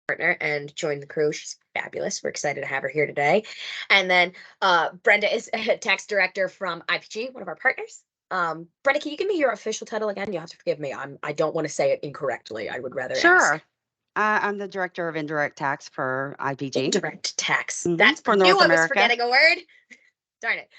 partner and joined the crew. She's fabulous. We're excited to have her here today. And then Brenda is a tax director from IPG, one of our partners. Brenda, can you give me your official title again? You'll have to forgive me. I don't want to say it incorrectly. I would rather Sure. ask. I'm the director of Indirect Tax for IPG. Indirect tax. That's I for knew North I was America. forgetting a word. Darn it.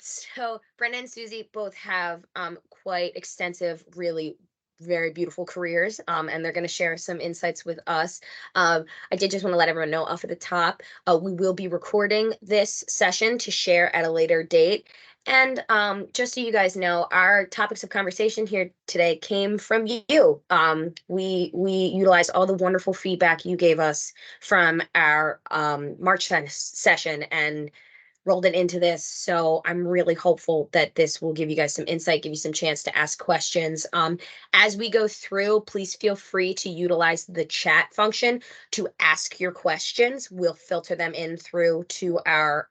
So Brenda and Susie both have quite extensive, really very beautiful careers, and they're going to share some insights with us. I did just want to let everyone know off at the top, we will be recording this session to share at a later date. And just so you guys know, our topics of conversation here today came from you. We utilized all the wonderful feedback you gave us from our March session and rolled it into this. So I'm really hopeful that this will give you guys some insight, give you some chance to ask questions. As we go through, please feel free to utilize the chat function to ask your questions. We'll filter them in through to our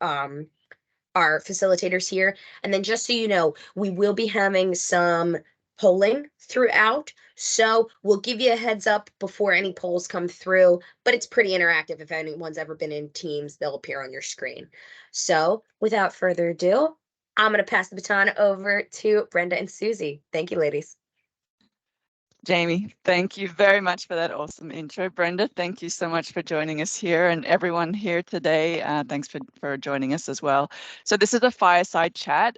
facilitators here. And then just so you know, we will be having some polling throughout. So we'll give you a heads up before any polls come through, but it's pretty interactive. If anyone's ever been in Teams, they'll appear on your screen. So without further ado, I'm going to pass the baton over to Brenda and Susie. Thank you, ladies. Jamie, thank you very much for that awesome intro. Brenda, thank you so much for joining us here, and everyone here today, thanks for joining us as well. So this is a fireside chat.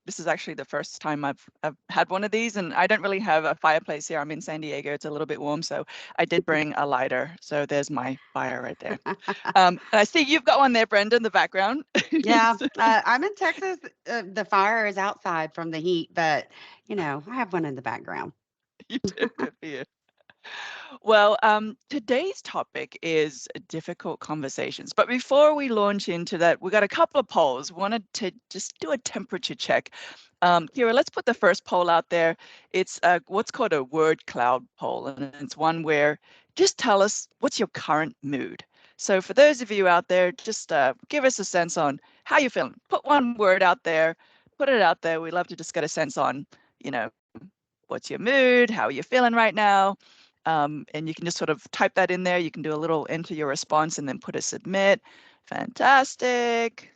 This is actually the first time I've had one of these, and I don't really have a fireplace here. I'm in San Diego. It's a little bit warm, so I did bring a lighter. So there's my fire right there. And I see you've got one there, Brenda, in the background. Yeah, I'm in Texas. The fire is outside from the heat, but I have one in the background. You do, good for you. Well, today's topic is difficult conversations. But before we launch into that, we got a couple of polls. Wanted to just do a temperature check. Kira, let's put the first poll out there. It's what's called a word cloud poll, and it's one where just tell us what's your current mood. So for those of you out there, just give us a sense on how you're feeling. Put one word out there, put it out there. We love to just get a sense on, what's your mood, how are you feeling right now? And you can just sort of type that in there. You can do a little enter your response and then put a submit. Fantastic.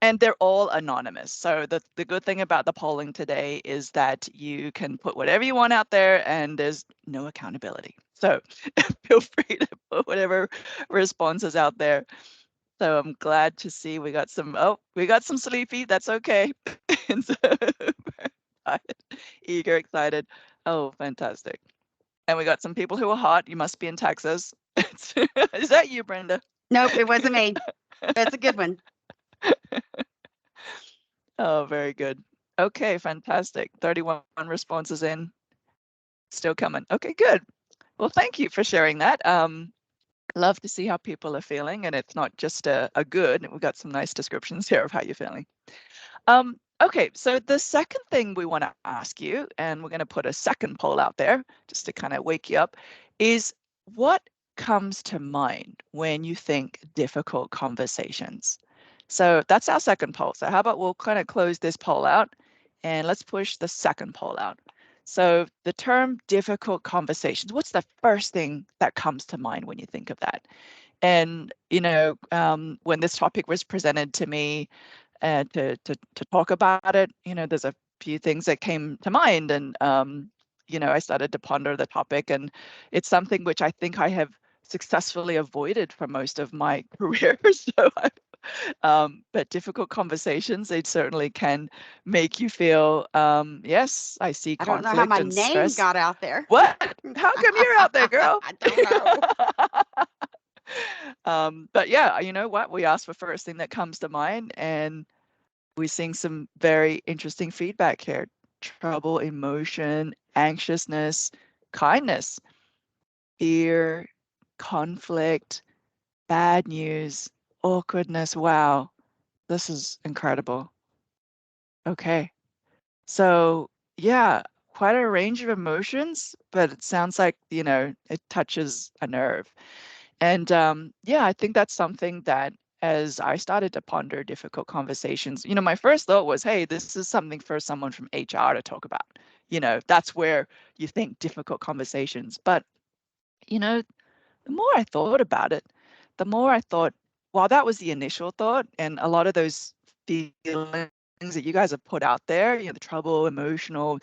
And they're all anonymous. So the good thing about the polling today is that you can put whatever you want out there and there's no accountability. So feel free to put whatever responses out there. So I'm glad to see we got some sleepy. That's okay. Eager, excited. Oh, fantastic. And we got some people who are hot. You must be in Texas. Is that you, Brenda? Nope, it wasn't me. That's a good one. Oh, very good. Okay, fantastic. 31 responses in. Still coming. Okay, good. Well, thank you for sharing that. Love to see how people are feeling, and it's not just a good. We've got some nice descriptions here of how you're feeling. Okay, so the second thing we want to ask you, and we're going to put a second poll out there just to kind of wake you up, is what comes to mind when you think difficult conversations? So that's our second poll. So how about we'll kind of close this poll out and let's push the second poll out. So the term difficult conversations, what's the first thing that comes to mind when you think of that? And, when this topic was presented to me, to talk about it, there's a few things that came to mind, and I started to ponder the topic, and it's something which I think I have successfully avoided for most of my career. So, but difficult conversations, they certainly can make you feel, yes, I see conflict and stress. I don't know how my name got out there. What? How come you're out there, girl? I don't know. But yeah, you know what? We asked for first thing that comes to mind, and we're seeing some very interesting feedback here. Trouble, emotion, anxiousness, kindness, fear, conflict, bad news, awkwardness. Wow, this is incredible. Okay, so yeah, quite a range of emotions, but it sounds like, it touches a nerve. And yeah, I think that's something that as I started to ponder difficult conversations, my first thought was, hey, this is something for someone from HR to talk about. That's where you think difficult conversations. But you know, the more I thought about it, the more I thought, well, that was the initial thought. And a lot of those feelings that you guys have put out there, the trouble, emotional,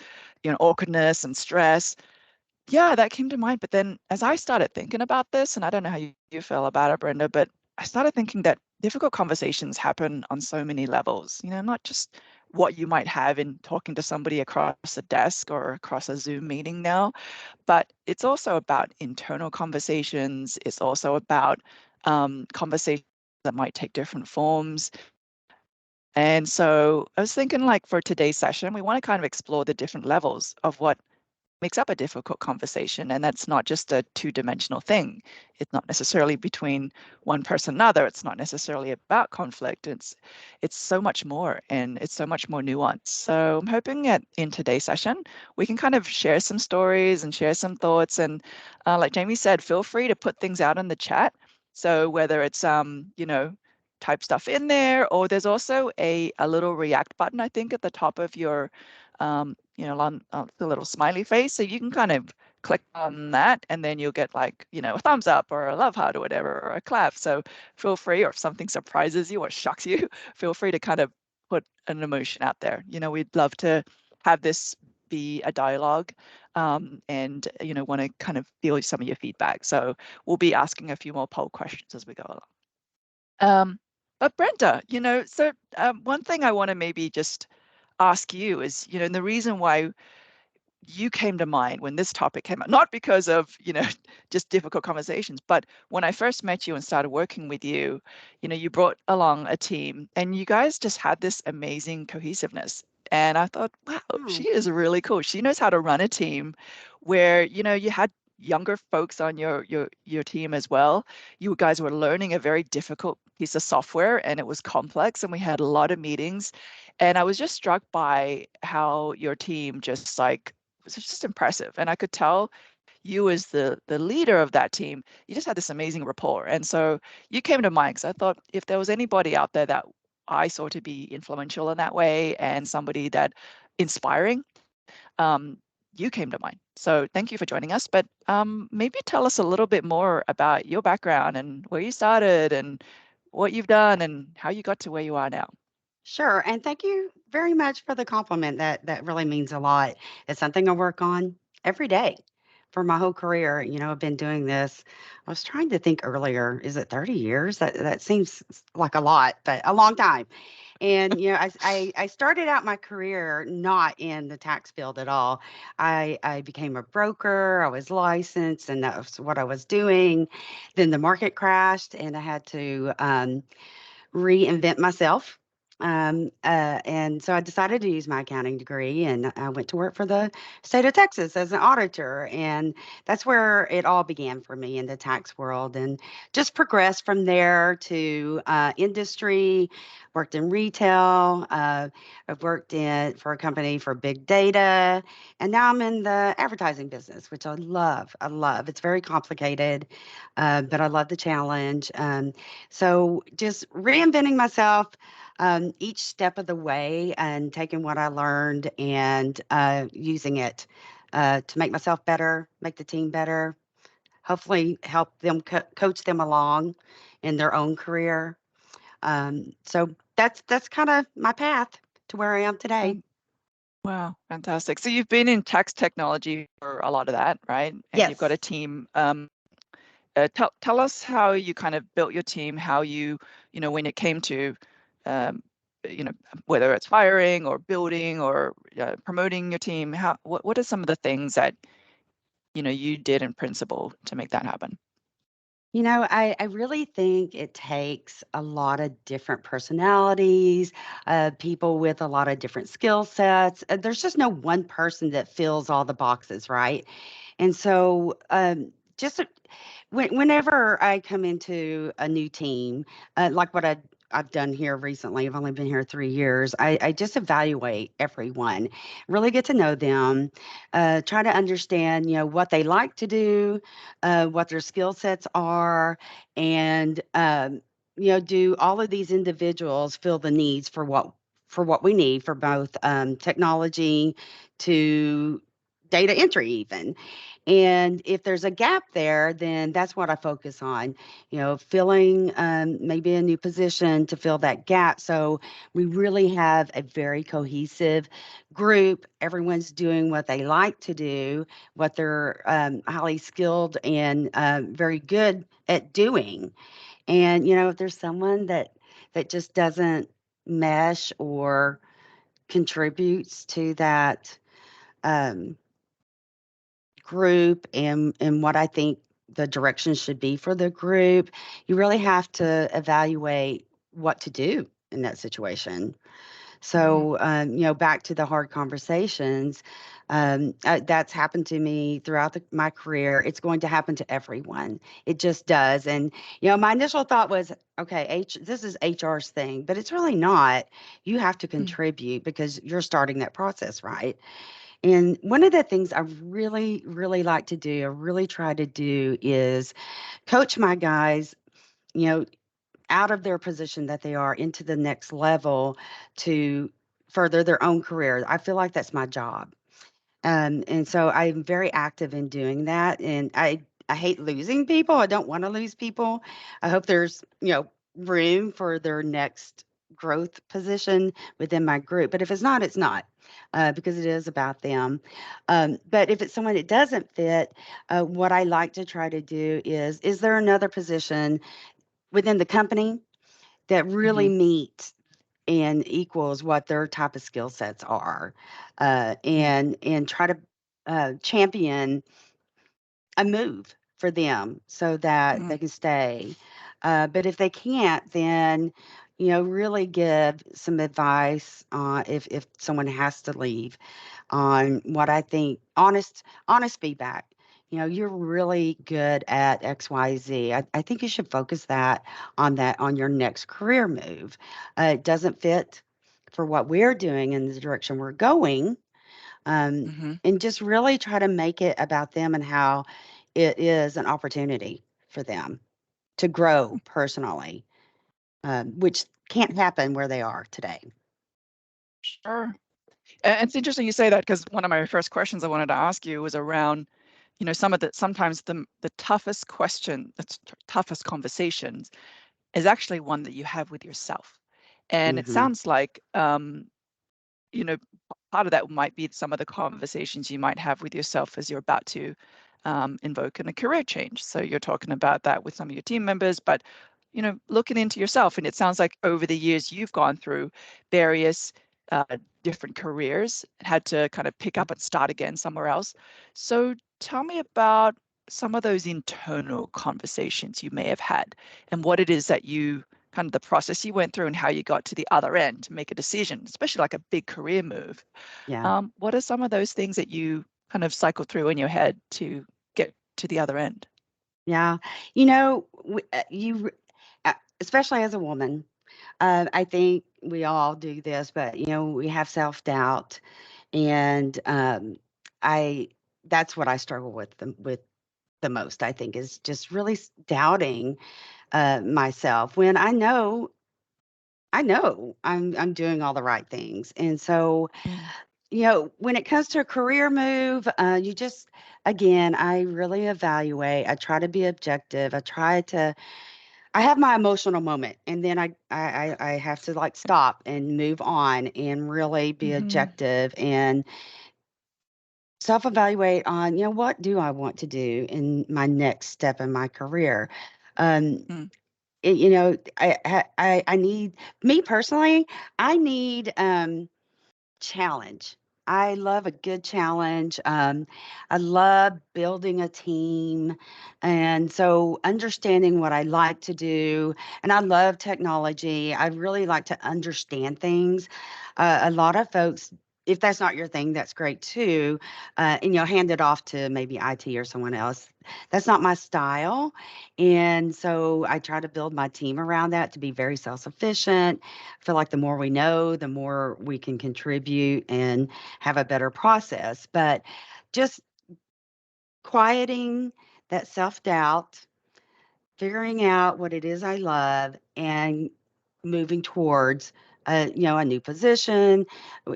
awkwardness and stress. Yeah, that came to mind. But then as I started thinking about this, and I don't know how you feel about it, Brenda, but I started thinking that difficult conversations happen on so many levels, not just what you might have in talking to somebody across a desk or across a Zoom meeting now, but it's also about internal conversations. It's also about conversations that might take different forms. And so I was thinking, like, for today's session, we want to kind of explore the different levels of what makes up a difficult conversation. And that's not just a two-dimensional thing. It's not necessarily between one person and another. It's not necessarily about conflict. It's so much more, and it's so much more nuanced. So I'm hoping that in today's session, we can kind of share some stories and share some thoughts. And like Jamie said, feel free to put things out in the chat. So whether it's type stuff in there, or there's also a little react button, I think, at the top of your on the little smiley face. So you can kind of click on that, and then you'll get, like, a thumbs up or a love heart or whatever, or a clap. So feel free, or if something surprises you or shocks you, feel free to kind of put an emotion out there. We'd love to have this be a dialogue, and want to kind of feel some of your feedback. So we'll be asking a few more poll questions as we go along. But Brenda, so one thing I want to maybe just ask you is, and the reason why you came to mind when this topic came up, not because of, just difficult conversations, but when I first met you and started working with you, you brought along a team and you guys just had this amazing cohesiveness. And I thought, wow, she is really cool. She knows how to run a team where, you had younger folks on your team as well. You guys were learning a very difficult piece of software, and it was complex, and we had a lot of meetings. And I was just struck by how your team just, like, was just impressive. And I could tell you, as the leader of that team, you just had this amazing rapport. And so you came to mind because I thought, if there was anybody out there that I saw to be influential in that way and somebody that inspiring, you came to mind. So thank you for joining us. But maybe tell us a little bit more about your background and where you started and what you've done and how you got to where you are now. Sure. And thank you very much for the compliment. That really means a lot. It's something I work on every day for my whole career. I've been doing this. I was trying to think earlier. Is it 30 years? That seems like a lot, but a long time. And I started out my career not in the tax field at all. I became a broker. I was licensed, and that was what I was doing. Then the market crashed, and I had to reinvent myself. And so I decided to use my accounting degree, and I went to work for the state of Texas as an auditor. And that's where it all began for me in the tax world, and just progressed from there to industry, worked in retail. I've worked for a company for big data, and now I'm in the advertising business, which I love. I love. It's very complicated, but I love the challenge. So just reinventing myself each step of the way, and taking what I learned and using it to make myself better, make the team better, hopefully help them coach them along in their own career. So that's kind of my path to where I am today. Wow, fantastic. So you've been in tax technology for a lot of that, right? And you've got Yes. a team. Tell us how you kind of built your team, how when it came to, um, whether it's hiring or building or promoting your team, what are some of the things that, you did in principle to make that happen? I really think it takes a lot of different personalities, people with a lot of different skill sets. There's just no one person that fills all the boxes, right? And so, just whenever I come into a new team, like what I've done here recently, I've only been here 3 years. I just evaluate everyone, really get to know them, try to understand, what they like to do, what their skill sets are, and do all of these individuals fill the needs for what we need for both technology to data entry even. And if there's a gap there, then that's what I focus on, filling maybe a new position to fill that gap. So we really have a very cohesive group. Everyone's doing what they like to do, what they're highly skilled and very good at doing. And, if there's someone that just doesn't mesh or contributes to that um, group and what I think the direction should be for the group, you really have to evaluate what to do in that situation. Mhm. So, back to the hard conversations, that's happened to me throughout my career. It's going to happen to everyone. It just does. And, my initial thought was, okay, this is HR's thing, but it's really not. You have to Mm. contribute because you're starting that process, right? And one of the things I really, really like to do, I really try to do is coach my guys, you know, out of their position that they are into the next level to further their own career. I feel like that's my job. And so I'm very active in doing that. And I hate losing people. I don't want to lose people. I hope there's, room for their next growth position within my group. But if it's not, it's not. Because it is about them. But if it's someone that doesn't fit, what I like to try to do is there another position within the company that really Mhm. meets and equals what their type of skill sets are, Mm. and try to champion a move for them so that Mm. they can stay. But if they can't, then really give some advice if someone has to leave on what I think honest feedback. You're really good at XYZ. I think you should focus that on your next career move. It doesn't fit for what we're doing in the direction we're going. Mhm. And just really try to make it about them and how it is an opportunity for them to grow personally, which can't happen where they are today. Sure. It's interesting you say that because one of my first questions I wanted to ask you was around, sometimes the toughest question, toughest conversations is actually one that you have with yourself. And it Hmm. sounds like, you know, part of that might be some of the conversations you might have with yourself as you're about to invoke in a career change. So you're talking about that with some of your team members, but looking into yourself. And it sounds like over the years you've gone through various uh, different careers, had to kind of pick up and start again somewhere else. So tell me about some of those internal conversations you may have had and what it is that you kind of the process you went through and how you got to the other end to make a decision, especially like a big career move. Yeah. What are some of those things that you kind of cycle through in your head to get to the other end? Yeah. Especially as a woman, I think we all do this, but we have self-doubt, and I that's what I struggle with the most. I think is just really doubting myself when I know I'm doing all the right things. And so, Mm. when it comes to a career move, you just, again, I really evaluate. I try to be objective. I have my emotional moment, and then I have to like stop and move on and really be Mm-hmm. objective and self-evaluate on, what do I want to do in my next step in my career. Um, Mm. I need, me personally, I need challenge. I love a good challenge. I love building a team. And so understanding what I like to do, and I love technology. I really like to understand things. A lot of folks, if that's not your thing, that's great too. And hand it off to maybe IT or someone else. That's not my style. And so I try to build my team around that to be very self sufficient. I feel like the more we know, the more we can contribute and have a better process. But just quieting that self doubt, figuring out what it is I love, and moving towards a new position,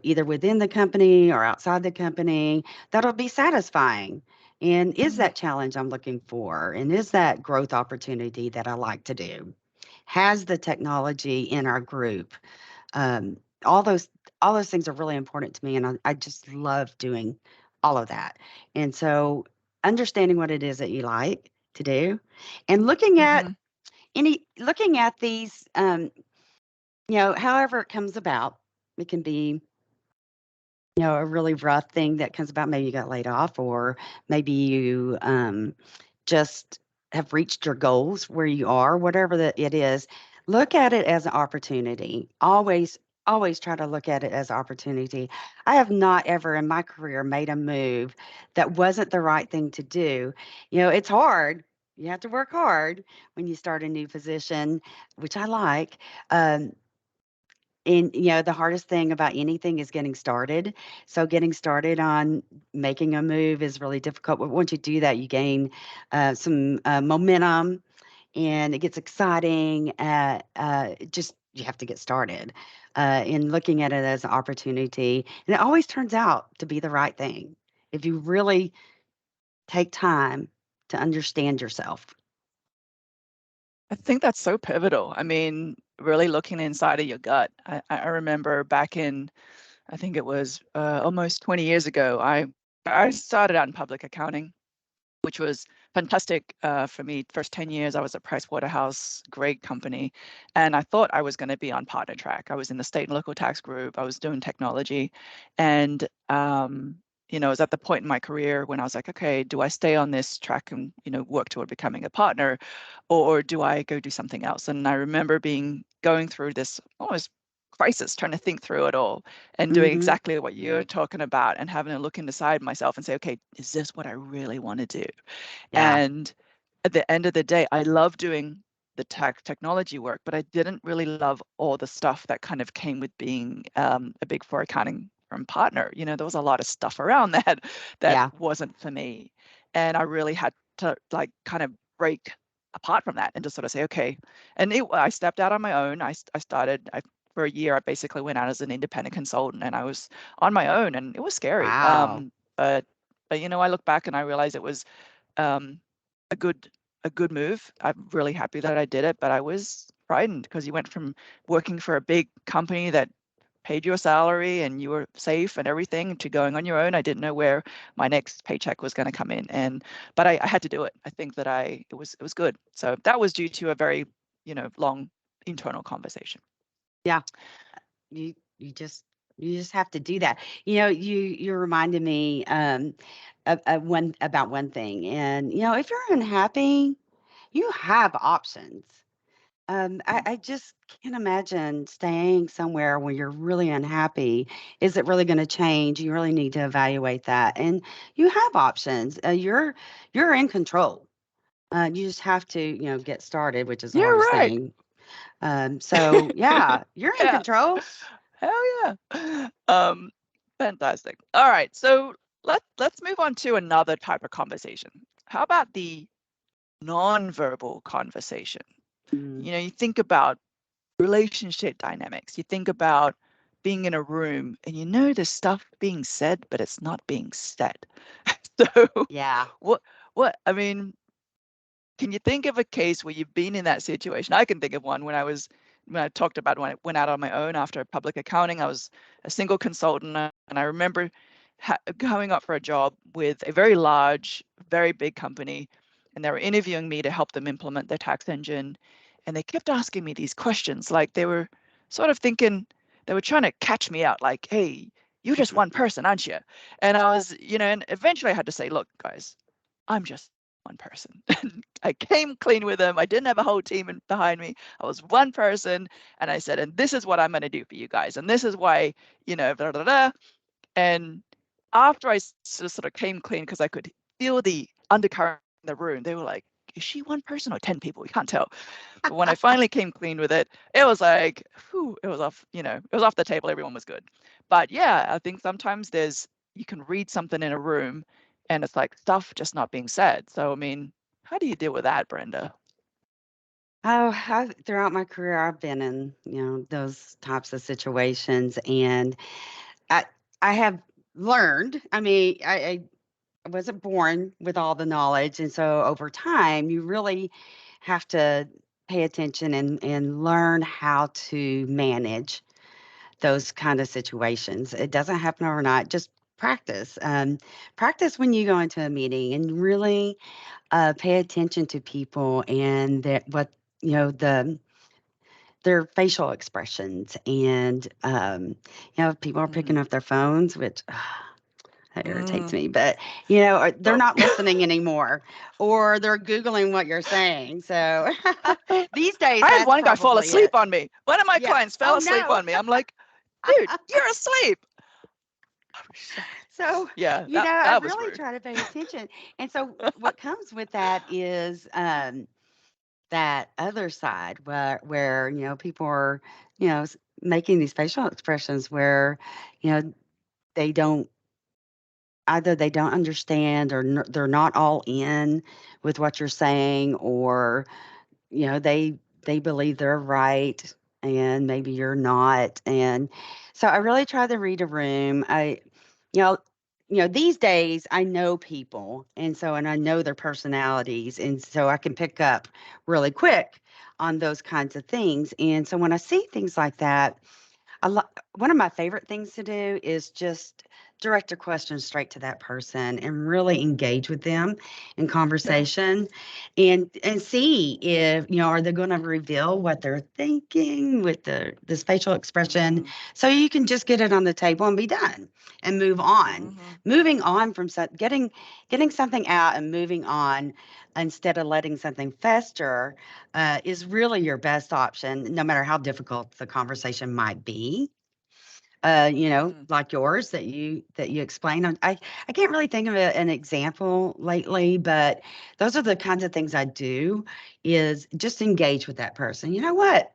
either within the company or outside the company, that'll be satisfying. And is Mhm. that challenge I'm looking for? And is that growth opportunity that I like to do? Has the technology in our group? Um, all those all those things are really important to me, and I just love doing all of that. And so, understanding what it is that you like to do, and Mhm. looking at these, however it comes about, it can be a really rough thing that comes about. Maybe you got laid off, or maybe you just have reached your goals where you are, whatever that it is. Look at it as an opportunity. Always try to look at it as opportunity. I have not ever in my career made a move that wasn't the right thing to do. It's hard. You have to work hard when you start a new position, which I like. Um, and the hardest thing about anything is getting started. So getting started on making a move is really difficult. But once you do that, you gain some momentum, and it gets exciting. Just you have to get started in looking at it as an opportunity, and it always turns out to be the right thing if you really take time to understand yourself. I think that's so pivotal. I mean, really looking inside of your gut. I remember back in, I think it was almost 20 years ago, I started out in public accounting, which was fantastic for me. First 10 years, I was at Pricewaterhouse, great company. And I thought I was going to be on partner track. I was in the state and local tax group. I was doing technology. And, I was at the point in my career when I was like, okay, do I stay on this track and, work toward becoming a partner, or do I go do something else? And I remember going through this almost crisis, trying to think through it all and doing Hmm. exactly what you're talking about and having a look inside myself and say, okay, is this what I really want to do? Yeah. And at the end of the day, I love doing the technology work, but I didn't really love all the stuff that kind of came with being a big four accounting firm partner. There was a lot of stuff around that Yeah. wasn't for me. And I really had to like kind of break apart from that and just sort of say, okay. And I stepped out on my own. I started, for a year, I basically went out as an independent consultant and I was on my own and it was scary. Wow. But I look back and I realize it was um, a good a good move. I'm really happy that I did it, but I was frightened because you went from working for a big company that paid you a salary and you were safe and everything to going on your own. I didn't know where my next paycheck was going to come in, but I had to do it. I think that it was good. So that was due to a very long internal conversation. Yeah. You you just you just have to do that. You reminded me of one about one thing. And if you're unhappy, you have options. Yeah. I just can't imagine staying somewhere when you're really unhappy. Is it really going to change? You really need to evaluate that. And you have options. You're in control. You just have to, get started, which is the You're hardest right. thing. So yeah, you're in Yeah. control. Hell yeah. Fantastic. All right. So let's move on to another type of conversation. How about the non-verbal conversation? Mm, You think about relationship dynamics. You think about being in a room and there's stuff being said, but it's not being said. So yeah. what I mean, can you think of a case where you've been in that situation? I can think of one when I talked about when I went out on my own after public accounting. I was a single consultant, and I remember going up for a job with a very large, very big company, and they were interviewing me to help them implement their tax engine, and they kept asking me these questions, like they were sort of thinking they were trying to catch me out, like, "Hey, you're just one person, aren't you?" And I was, and eventually I had to say, "Look, guys, I'm just one person." I came clean with them. I didn't have a whole team behind me. I was one person, and I said, and this is what I'm going to do for you guys, and this is why, blah, blah, blah. And after I sort of came clean, because I could feel the undercurrent in the room, they were like, "Is she one person or 10 people? We can't tell." But when I finally came clean with it, it was like, whew, it was off. It was off the table. Everyone was good. But yeah, I think sometimes you can read something in a room, and it's like stuff just not being said. So I mean, how do you deal with that, Brenda? Throughout my career, I've been in, those types of situations, and I, I have learned. I mean, wasn't born with all the knowledge, and so over time, you really have to pay attention and learn how to manage those kind of situations. It doesn't happen overnight. Just practice. Practice when you go into a meeting and really pay attention to people and what their facial expressions and if people are picking Mhm. up their phones, which that irritates Mm. me, but or they're Oh. not listening anymore, or they're Googling what you're saying. So these days, I had that's one guy fall probably asleep it. on me. One of my Yeah. clients fell Oh, asleep no. on me. I'm like, dude, you're asleep. So, Yeah, I that was really rude. try to pay attention. And so what comes with that is that other side where people are, making these facial expressions where, you know, they don't either they don't understand or they're not all in with what you're saying, or they believe they're right and maybe you're not. And so I really try to read a room. You know these days I know people, and I know their personalities, and so I can pick up really quick on those kinds of things. And so when I see things like that, one of my favorite things to do is just direct a question straight to that person and really engage with them in Yeah. conversation, and see if are they going to reveal what they're thinking with this facial expression, Mhm. so you can just get it on the table and be done and move on. Mhm. Moving on from getting something out and moving on instead of letting something fester is really your best option, no matter how difficult the conversation might be. Mhm. Like yours that you explained. I can't really think of an example lately, but those are the kinds of things I do. Is just engage with that person. You know what?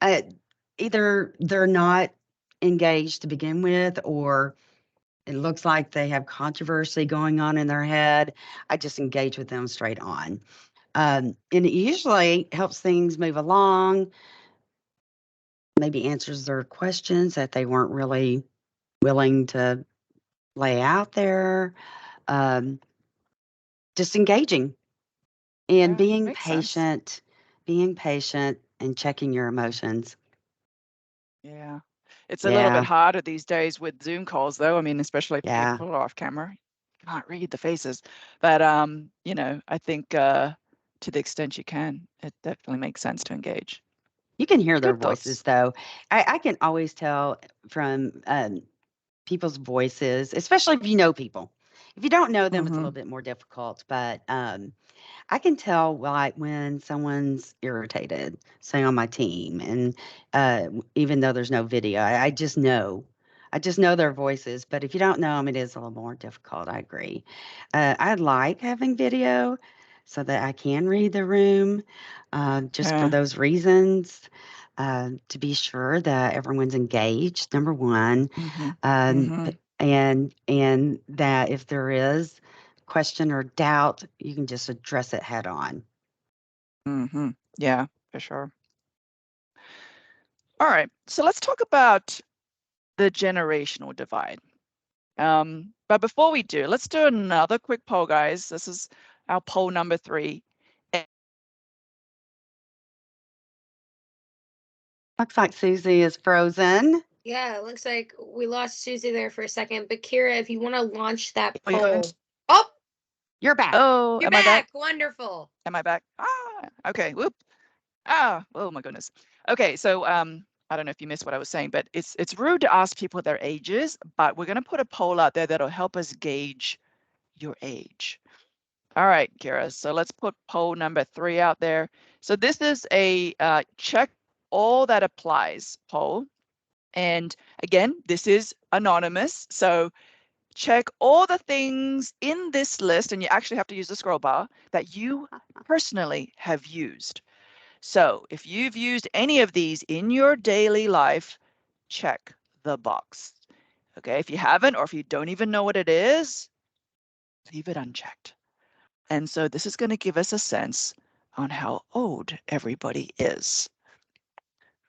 Uh, Either they're not engaged to begin with, or it looks like they have controversy going on in their head. I just engage with them straight on. And it usually helps things move along, maybe answers their questions that they weren't really willing to lay out there. Um, just engaging and Yeah, makes sense. being patient and checking your emotions. Yeah. It's a little bit Yeah, harder these days with Zoom calls, though. I mean, especially if yeah. people are off camera, you can't read the faces. But I think to the extent you can, it definitely makes sense to engage. You can hear their Good voices, thoughts. though. I can always tell from people's voices, especially if you know people. If you don't know them, it's a Mm-hmm. little bit more difficult. But I can tell like when someone's irritated, say on my team, and even though there's no video, I just know. I just know their voices. But if you don't know them, it is a little more difficult. I agree. I like having video so that I can read the room, just for Yeah. those reasons. To be sure that everyone's engaged, number one, Mm-hmm. um, Mm-hmm. and that if there is question or doubt, you can just address it head on. Mm-hmm. Yeah, for sure. All right. So let's talk about the generational divide. But before we do, let's do another quick poll, guys. This is our poll number 3. Looks like Susie is frozen. Yeah, it looks like we lost Susie there for a second. But Kira, if you want to launch that Oh, you poll. guys? Oh, You're back. Oh, you're am I back? back. Wonderful. Am I back? Ah, okay. Whoop. Ah, oh my goodness. Okay, so I don't know if you missed what I was saying, but it's rude to ask people their ages, but we're gonna put a poll out there that'll help us gauge your age. All right, Kira. So let's put poll number 3 out there. So this is a check all that applies poll. And again, this is anonymous. So check all the things in this list, and you actually have to use the scroll bar that you personally have used. So if you've used any of these in your daily life, check the box. Okay, if you haven't, or if you don't even know what it is, leave it unchecked. And so this is going to give us a sense on how old everybody is.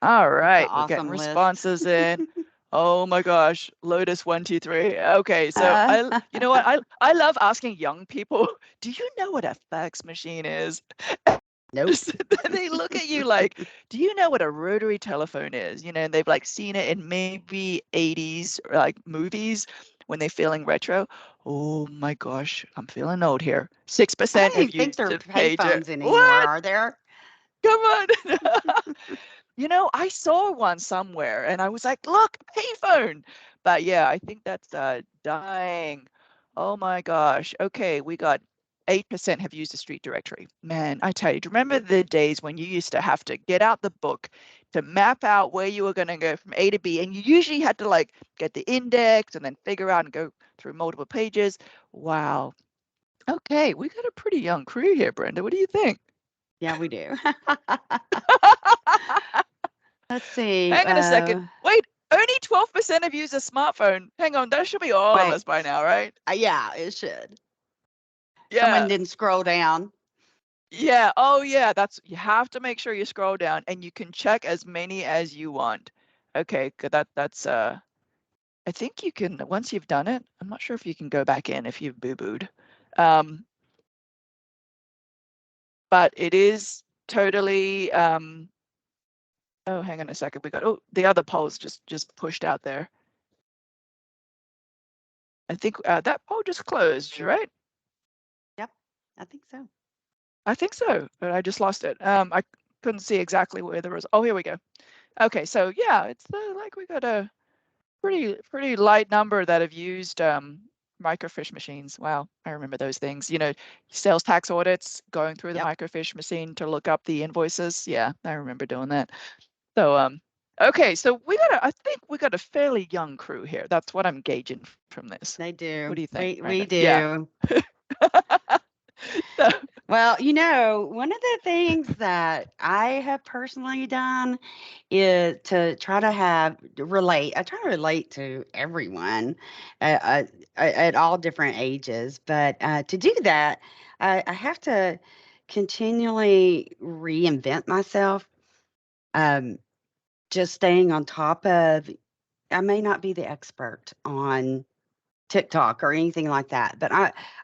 All That's an right, we're getting awesome list. responses in. Oh my gosh, Lotus 123. Okay, so Uh, you know what? I love asking young people, do you know what a fax machine is? nope. They look at you like, do you know what a rotary telephone is? You know, and they've like seen it in maybe 80s like movies when they're feeling retro. Oh my gosh, I'm feeling old here. I 6% don't have even think used they're a pager. payphones anymore, What? are there? Come on. You know, I saw one somewhere and I was like, look, payphone. But yeah, I think that's dying. Oh my gosh. Okay, we got 8% have used a street directory. Man, I tell you, do you remember the days when you used to have to get out the book to map out where you were going to go from A to B? And you usually had to like get the index and then figure out and go through multiple pages. Wow. Okay, we got a pretty young crew here, Brenda. What do you think? Yeah, we do. Let's see. Hang on a second. Wait, only 12% have used a smartphone. Hang on, that should be all of Wait. us by now, right? Yeah, it should. Someone Yeah. didn't scroll down. Yeah. Oh, yeah. You have to make sure you scroll down and you can check as many as you want. Okay, good. That's I think you can once you've done it. I'm not sure if you can go back in if you've boo-booed. But it is totally oh, hang on a second. We got the other polls just pushed out there. I think that poll just closed, right? Yep, I think so. I think so, but I just lost it. I couldn't see exactly where there was. Oh, here we go. Okay, so yeah, it's like we got a pretty light number that have used microfiche machines. Wow, I remember those things. You know, sales tax audits, going through the Yep. microfiche machine to look up the invoices. Yeah, I remember doing that. So okay, so I think we got a fairly young crew here. That's what I'm gauging from this. They What do. do you think, We Brenda? Yeah. do. So, Well, one of the things that I have personally done is to try to relate. I try to relate to everyone at all different ages, but to do that, I have to continually reinvent myself. Um, just staying on top of. I may not be the expert on TikTok or anything like that, but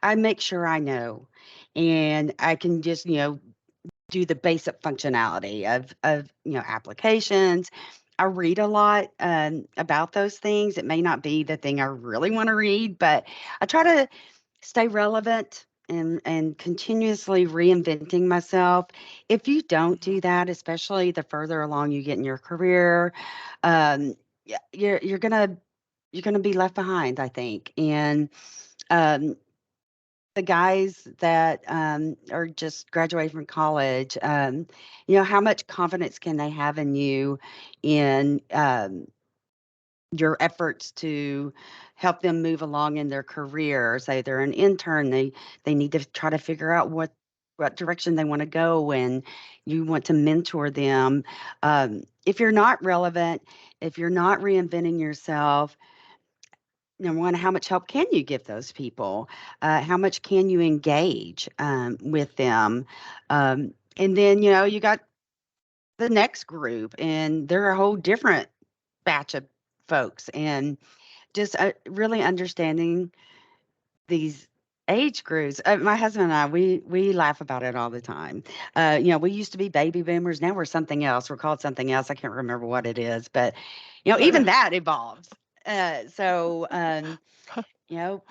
I make sure I know, and I can just do the basic functionality of applications. I read a lot about those things. It may not be the thing I really want to read, but I try to stay relevant and continuously reinventing myself. If you don't do mhm, that, especially the further along you get in your career, you're gonna be left behind, I think. And um, the guys that are just graduating from college, how much confidence can they have in you in your efforts to help them move along in their career? Say they're an intern, they need to try to figure out what direction they want to go, and you want to mentor them. If you're not relevant, if you're not reinventing yourself, number one, how much help can you give those people? How much can you engage with them? And then, you got the next group, and they're a whole different batch of folks. And just really understanding these age groups. My husband and I, we laugh about it all the time. We used to be baby boomers. Now we're something else. We're called something else. I can't remember what it is, but even that evolves. So you know,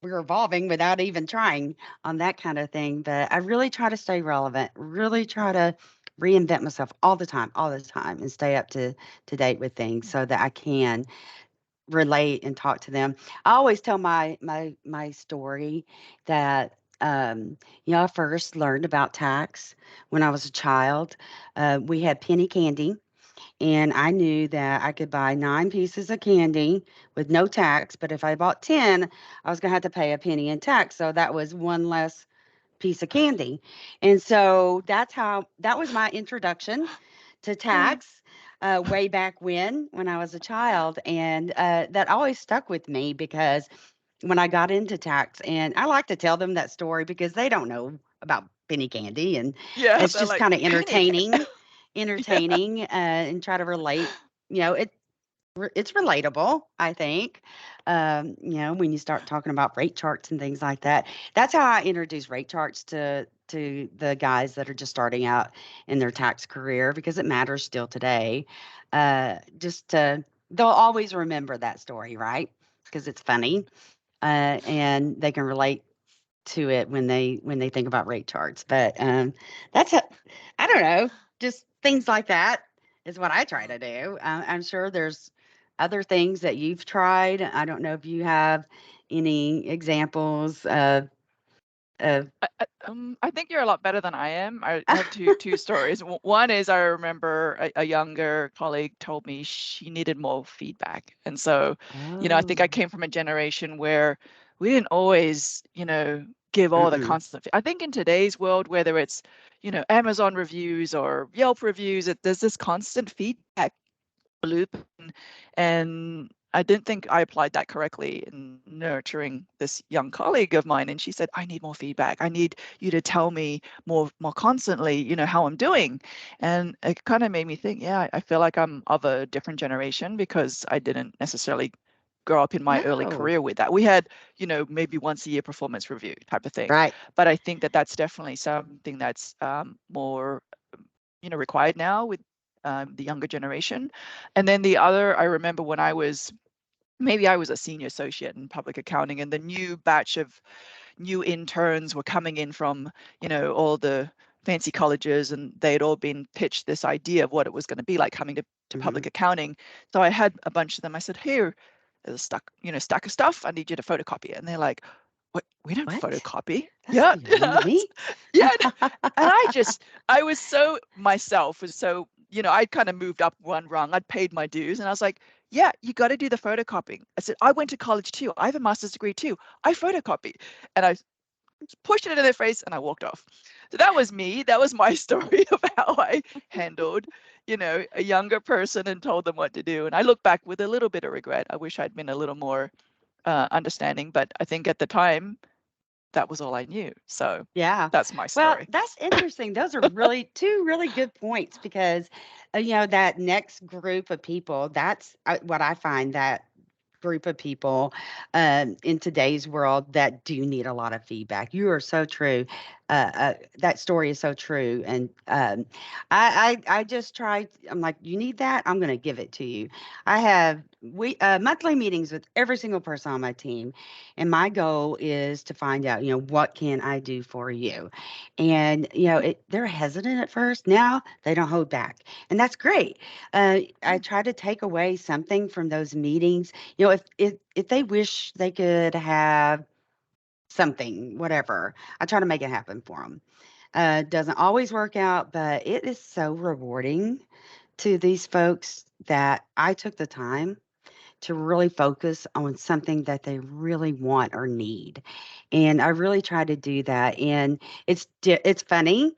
we're evolving without even trying on that kind of thing. But I really try to stay relevant, really try to reinvent myself all the time, and stay up to date with things so that I can relate and talk to them. I always tell my story that I first learned about tax when I was a child. We had penny candy, and I knew that I could buy 9 pieces of candy with no tax, but if I bought 10, I was gonna have to pay a penny in tax, so that was one less piece of candy. And so that was my introduction to tax, way back when I was a child, and that always stuck with me because when I got into tax, and I like to tell them that story because they don't know about penny candy, and yeah, it's they're just like kind of penny. entertaining, Yeah. and try to relate. You know, it. it's relatable, I think. When you start talking about rate charts and things like that, that's how I introduce rate charts to the guys that are just starting out in their tax career because it matters still today. They'll always remember that story, right? Because it's funny, and they can relate to it when they think about rate charts. But that's a, I don't know, just things like that is what I try to do. I'm sure there's other things that you've tried. I don't know if you have any examples of I think you're a lot better than I am. I have two stories. One is I remember a younger colleague told me she needed more feedback. And so, I think I Oh, came from a generation where we didn't always, give all the mm-mm. constant. I think in today's world, whether it's, Amazon reviews or Yelp reviews, there's this constant feedback loop. And I didn't think I applied that correctly in nurturing this young colleague of mine. And she said, I need more feedback. I need you to tell me more constantly, how I'm doing. And it kind of made me think, yeah, I feel like I'm of a different generation because I didn't necessarily grow up in my early No, career with that. We had, maybe once a year performance review type of thing. right. But I think that that's definitely something that's more required now with the younger generation. And then the other, I remember when maybe I was a senior associate in public accounting, and the new batch of new interns were coming in from, all the fancy colleges, and they'd all been pitched this idea of what it was going to be like coming to Hmm. public accounting. So I had a bunch of them. I said, here, there's a stack of stuff. I need you to photocopy it. And they're like, what? We don't What? photocopy. That's Yeah. new to me. Yeah. And I was so myself was so, I'd kind of moved up one rung. I'd paid my dues and I was like, yeah, you got to do the photocopying. I said, I went to college too. I have a master's degree too. I photocopy. And I pushed it into their face and I walked off. So that was me. That was my story of how I handled, a younger person and told them what to do. And I look back with a little bit of regret. I wish I'd been a little more understanding, but I think at the time that was all I knew. So Yeah. that's my Well, story. that's interesting. Those are really two really good points because, that next group of people, that's what I find that group of people in today's world that do need a lot of feedback. You are so true. That story is so true. And I just tried, I'm like, you need that? I'm going to give it to you. I have monthly meetings with every single person on my team. And my goal is to find out, what can I do for you? And, they're hesitant at first. Now they don't hold back. And that's great. I try to take away something from those meetings. If they wish they could have something, whatever, I try to make it happen for them. Doesn't always work out, but it is so rewarding to these folks that I took the time to really focus on something that they really want or need. And I really try to do that. And it's funny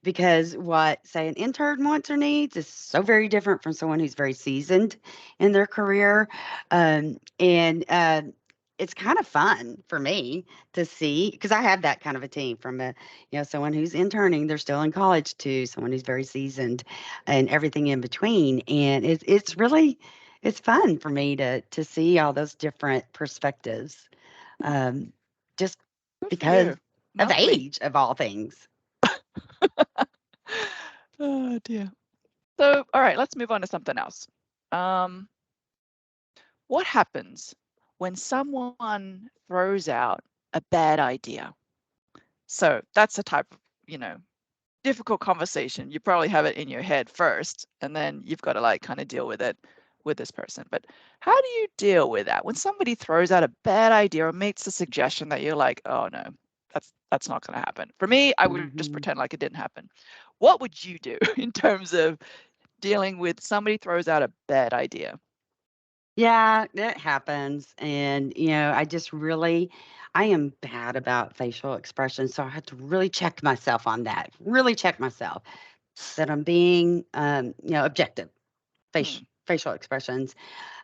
because what, say, an intern wants or needs is so very different from someone who's very seasoned in their career. And It's kind of fun for me to see because I have that kind of a team from someone who's interning, they're still in college, to someone who's very seasoned and everything in between. And it's really, it's fun for me to see all those different perspectives, um, just Good for because you. of Lovely. age of all things. Oh dear. So, all right, let's move on to something else. Um, what happens when someone throws out a bad idea? So that's a type of, difficult conversation. You probably have it in your head first, and then you've got to like kind of deal with it with this person. But how do you deal with that when somebody throws out a bad idea or makes a suggestion that you're like, oh no, that's not going to happen? For me, I would just Mhm. pretend like it didn't happen. What would you do in terms of dealing with somebody throws out a bad idea? Yeah, that happens. And, I am bad about facial expressions. So I have to really check myself on that, really check myself that I'm being, objective, Hmm. facial expressions.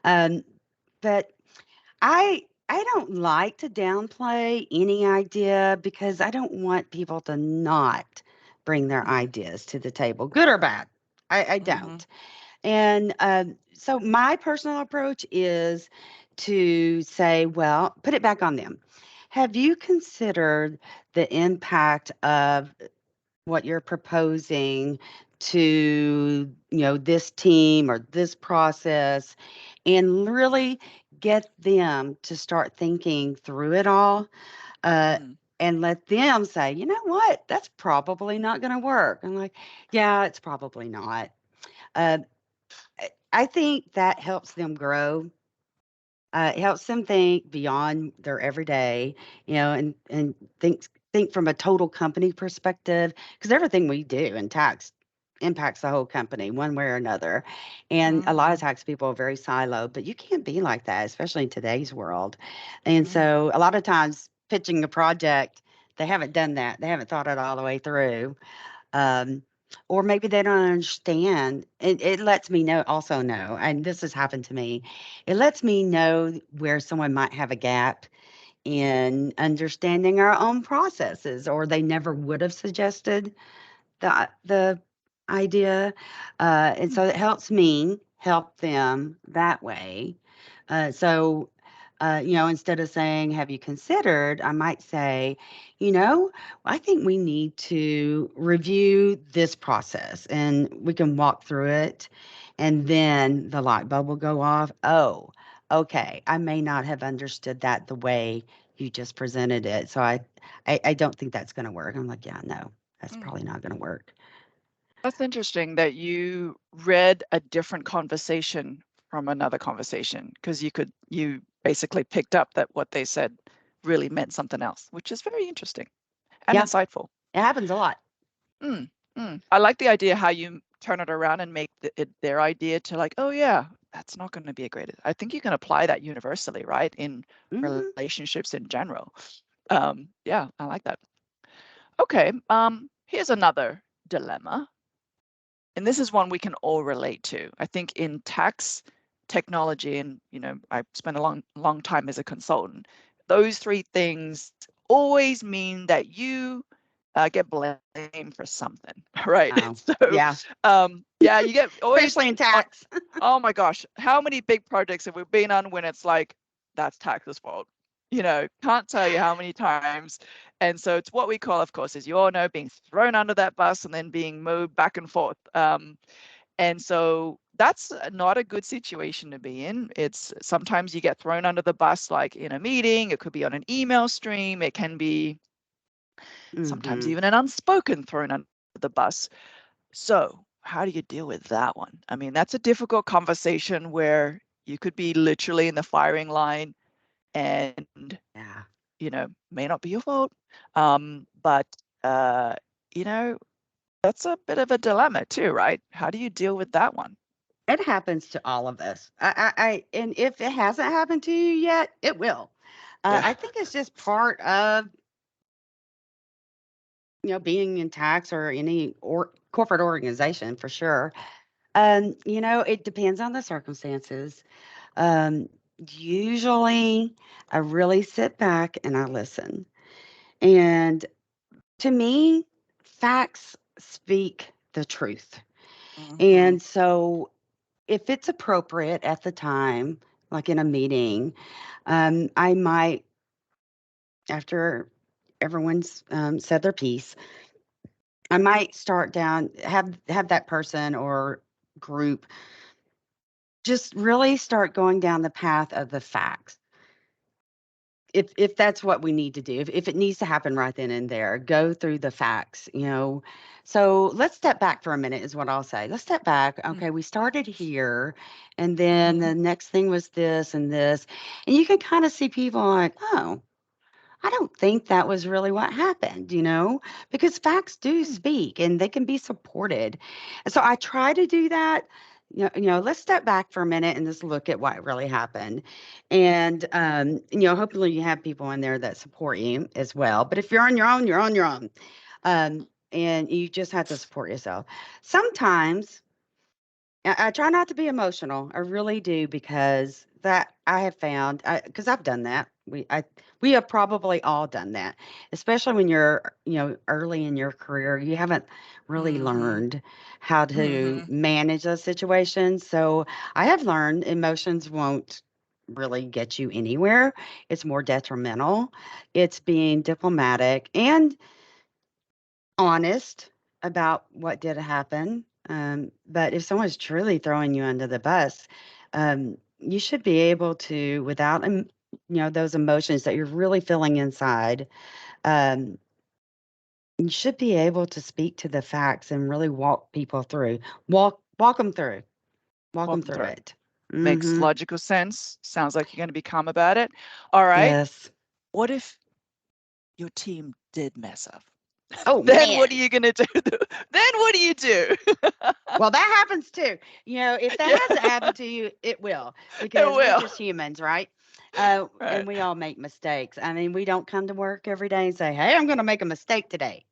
Um, but I don't like to downplay any idea because I don't want people to not bring their ideas to the table, good or bad. I Mm-hmm. don't. And so my personal approach is to say, well, put it back on them. Have you considered the impact of what you're proposing to, this team or this process, and really get them to start thinking through it all, uh, Mm, and let them say, you know what, that's probably not going to work. I'm like, yeah, it's probably not. Uh, I think that helps them grow. It helps them think beyond their everyday, and think from a total company perspective, because everything we do in tax impacts the whole company one way or another. And a lot of mhm, tax people are very siloed, but you can't be like that, especially in today's world. And mm, so a lot of times pitching a project, they haven't done that. They haven't thought it all the way through. um, or maybe they don't understand. It lets me know, and this has happened to me. It lets me know where someone might have a gap in understanding our own processes, or they never would have suggested the idea. And mm, so it helps me help them that way. Instead of saying, have you considered, I might say, I think we need to review this process and we can walk through it. And then the light bulb will go off. Oh, okay. I may not have understood that the way you just presented it. So I don't think that's going to work. I'm like, yeah, no, that's mm. probably not going to work. That's interesting that you read a different conversation from another conversation because you basically picked up that what they said really meant something else, which is very interesting and Yeah, insightful. it happens a lot. Mm, I like the idea how you turn it around and make it their idea to like, oh yeah, that's not going to be a great. I think you can apply that universally, right, in Hmm. relationships in general. Yeah, I like that. Okay, here's another dilemma, and this is one we can all relate to. I think in tax technology, and I spent a long time as a consultant. Those three things always mean that you get blamed for something, right? Oh, So, yeah, yeah, you get always especially in on. tax. Oh my gosh, how many big projects have we been on when it's like that's tax's fault? Can't tell you how many times. And so it's what we call, of course, as you all know, being thrown under that bus and then being moved back and forth. And so that's not a good situation to be in. It's sometimes you get thrown under the bus, like in a meeting, it could be on an email stream, it can be sometimes Hmm. even an unspoken thrown under the bus. So, how do you deal with that one? I mean, that's a difficult conversation where you could be literally in the firing line and, Yeah, may not be your fault. But, you know, that's a bit of a dilemma too, right? How do you deal with that one? it happens to all of us. And if it hasn't happened to you yet, it will. Yeah. I think it's just part of being in tax or any or corporate organization for sure. It depends on the circumstances. Um, Usually, I really sit back and I listen. And to me, facts speak the truth. Hmm. And so, if it's appropriate at the time, like in a meeting, I might, after everyone's said their piece, I might start down, have that person or group just really start going down the path of the facts. If that's what we need to do, if it needs to happen right then and there, go through the facts. So let's step back for a minute is what I'll say. Let's step back. Okay, we started here, and then Mm-hmm. the next thing was this and this. And you can kind of see people like, oh, I don't think that was really what happened, because facts do speak and they can be supported. And so I try to do that. Let's step back for a minute and just look at what really happened. And, hopefully you have people in there that support you as well. But if you're on your own, you're on your own. And you just have to support yourself. Sometimes I try not to be emotional. I really do because that I have found, because I've done that. We have probably all done that, especially when you're, early in your career. You haven't really Mm-hmm. learned how to Mm-hmm. manage those situations. So I have learned emotions won't really get you anywhere. It's more detrimental. It's being diplomatic and honest about what did happen. But if someone's truly throwing you under the bus, you should be able to, without, those emotions that you're really feeling inside, um, you should be able to speak to the facts and really walk people through, walk them through, walk them Walk them through through. it. Makes Mm-hmm. logical sense. Sounds like you're going to be calm about it. All right. Yes. What if your team did mess up? Oh Then what man. are you going to do? Then what do you do? Well, that happens too. If that Yeah, hasn't happened to you, it will, it because we're will. just humans, right? And Right. we all make mistakes. I mean, we don't come to work every day and say, "Hey, I'm going to make a mistake today."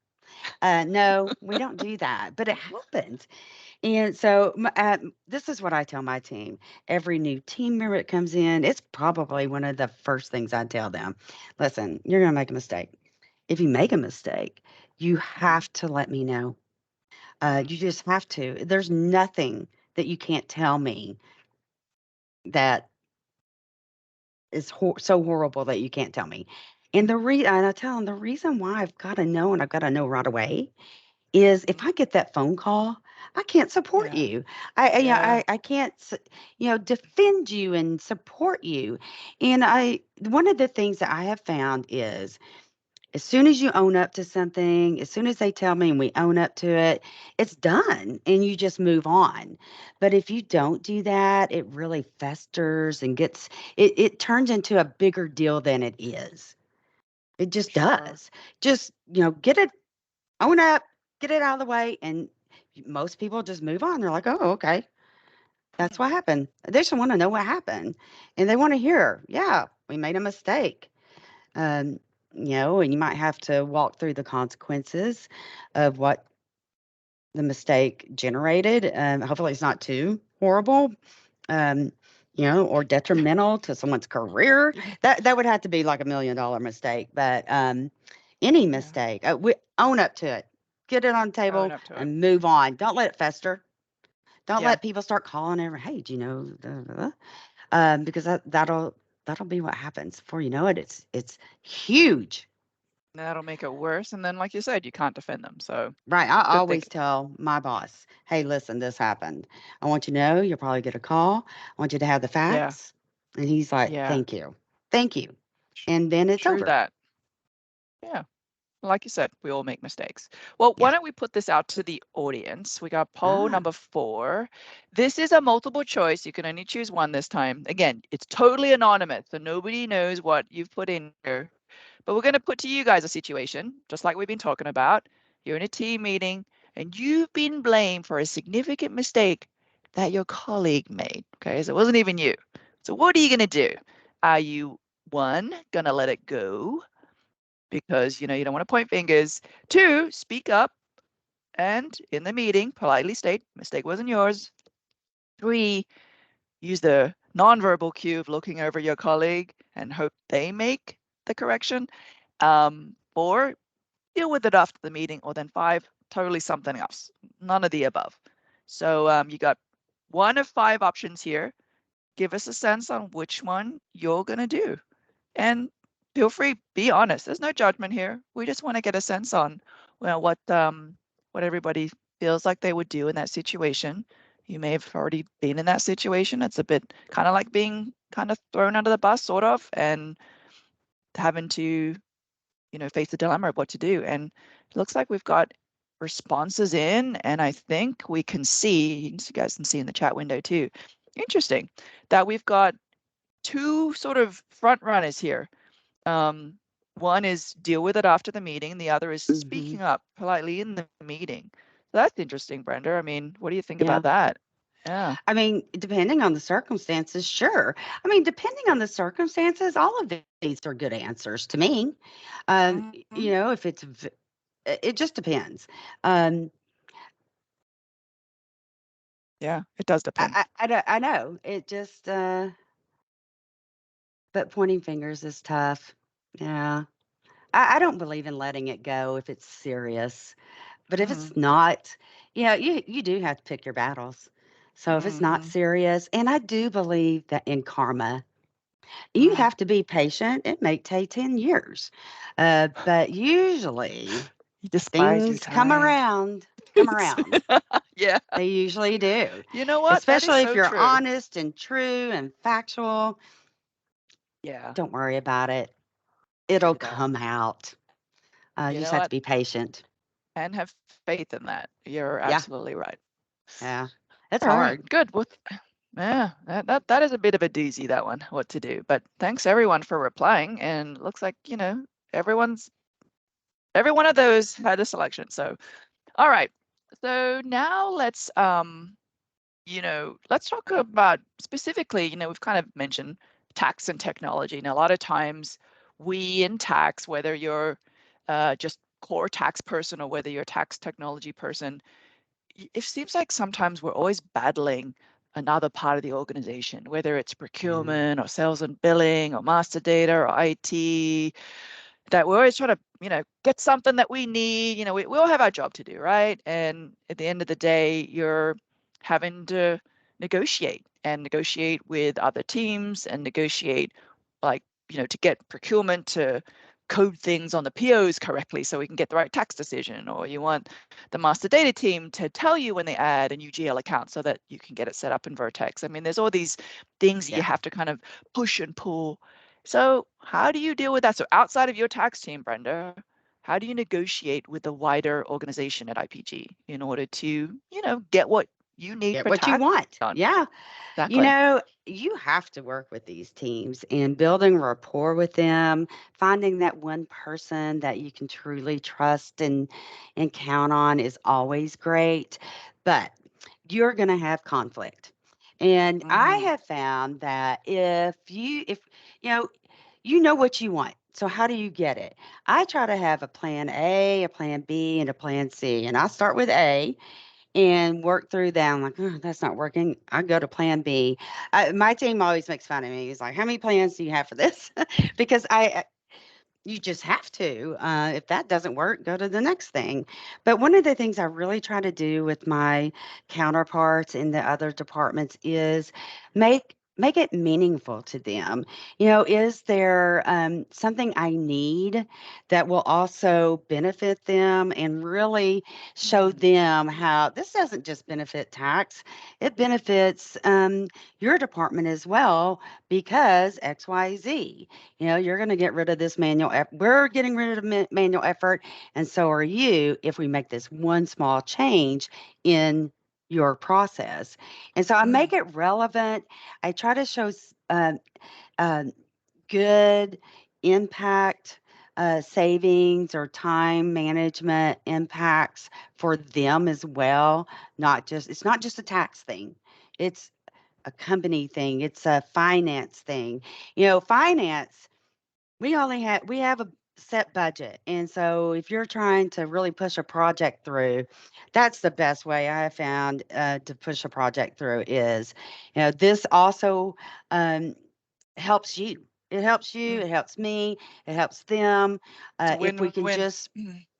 No, we don't do that, but it happens. And so, this is what I tell my team. Every new team member that comes in, it's probably one of the first things I tell them. Listen, you're going to make a mistake. If you make a mistake, you have to let me know. Mhm. You just have to. There's nothing that you can't tell me that is so horrible that you can't tell me. And and I tell them the reason why I've got to know, and I've got to know right away, is if Mhm. I get that phone call, I can't support Yeah. you. Yeah. I can't, defend you and support you. And one of the things that I have found is, as soon as you own up to something, as soon as they tell me and we own up to it, it's done and you just move on. But if you don't do that, it really festers and it turns into a bigger deal than it is. It just Sure. does. Just, get it, own up, get it out of the way. And most people just move on. They're like, oh, okay. That's Hmm. what happened. They just want to know what happened. And they want to hear, yeah, we made a mistake. Um, and you might have to walk through the consequences of what the mistake generated. Hopefully, it's not too horrible, um, or detrimental to someone's career. That would have to be like $1 million mistake. But any Yeah. mistake, we own up to it, get it on the Own table, up to it. and move on. Don't let it fester. Don't Yeah. let people start calling over. Hey, do you know? Blah, blah, blah?" Because that'll be what happens. Before you know it, it's huge. That'll make it worse. And then, like you said, you can't defend them. So Right. I good always thinking. tell my boss, hey, listen, this happened. I want you to know you'll probably get a call. I want you to have the Yeah. facts. And he's like, Yeah. thank you. Thank you. Tr- And then it's True over. that. Yeah. Like you said, we all make mistakes. Well, why Yeah. don't we put this out to the audience? We got poll Ah, number 4. This is a multiple choice. You can only choose one this time. Again, it's totally anonymous, so nobody knows what you've put in here. But we're going to put to you guys a situation, just like we've been talking about. You're in a team meeting and you've been blamed for a significant mistake that your colleague made. Okay, so it wasn't even you. So what are you going to do? Are you, one, going to let it go? Because you don't want to point fingers. 2, speak up and in the meeting politely state mistake wasn't yours. 3, use the nonverbal cue of looking over your colleague and hope they make the correction. 4, deal with it after the meeting. Or then 5, totally something else. None of the above. So you got one of 5 options here. Give us a sense on which one you're going to do. And feel free, be honest. There's no judgment here. We just want to get a sense on, well, what everybody feels like they would do in that situation. You may have already been in that situation. It's a bit kind of like being kind of thrown under the bus, sort of, and having to, face the dilemma of what to do. And it looks like we've got responses in, and I think we can see, you guys can see in the chat window too. Interesting that we've got 2 sort of front runners here. One is deal with it after the meeting. The other is hmm speaking up politely in the meeting. So that's interesting, Brenda. I mean, what do you think yeah. about that? Yeah. I mean, depending on the circumstances, sure. I mean, depending on the circumstances, all of these are good answers to me. Mhm. If it just depends. Um, Yeah, it does depend. I know it just. but pointing fingers is tough. Yeah. I don't believe in letting it go if it's serious. But if Mm-hmm. it's not, you do have to pick your battles. So if it's not Mm-hmm. serious, and I do believe that in karma, you Mm. have to be patient. It may take 10 years. But usually You despise your things come time. around, come around. Yeah. They usually do, You know what? That is especially if so you're true. honest and true and factual. Yeah. Don't worry about it. It'll True that. come out. You You just know have to what? be patient. And have faith in that. You're Yeah, absolutely right. yeah. It's All right, hard. good. Well, yeah, that is a bit of a doozy, that one, what to do. But thanks everyone for replying. And looks like, everyone's every one of those had a selection. So, all right. So now let's talk about specifically, we've kind of mentioned tax and technology. And a lot of times we in tax, whether you're just core tax person or whether you're a tax technology person, it seems like sometimes we're always battling another part of the organization, whether it's Yeah. procurement or sales and billing or master data or IT, that we're always trying to, get something that we need. We all have our job to do, right? And at the end of the day, you're having to negotiate with other teams and negotiate, like, to get procurement to code things on the POs correctly so we can get the right tax decision, or you want the master data team to tell you when they add a new GL account so that you can get it set up in Vertex. I mean, there's all these things that you Yeah. have to kind of push and pull. So how do you deal with that? So outside of your tax team, Brenda, how do you negotiate with the wider organization at IPG in order to, get what you need Get for what you tax want. done? Yeah. Exactly. You have to work with these teams and building rapport with them, finding that one person that you can truly trust and count on is always great. But you're going to have conflict. And I Mm-hmm. have found that if you know you know what you want. So how do you get it? I try to have a plan A, a plan B, and a plan C. And I start with A and work through that. I'm like, oh, that's not working. I go to plan B. My team always makes fun of me. He's like, how many plans do you have for this? Because you just have to. If that doesn't work, go to the next thing. But one of the things I really try to do with my counterparts in the other departments is make it meaningful to them. Is there something I need that will also benefit them and really show Mm-hmm. them how this doesn't just benefit tax, it benefits your department as well because XYZ. You're going to get rid of this manual effort. We're getting rid of manual effort, and so are you if we make this one small change in your process. And so I make it relevant. I try to show uh, good impact savings or time management impacts for them as well. It's not just a tax thing. It's a company thing. It's a finance thing. Finance, we have a set budget. And so if you're trying to really push a project through, that's the best way I have found to push a project through is, this also um, helps you. It helps you, Mm. it helps me, it helps them. It's a If we can win-win. just,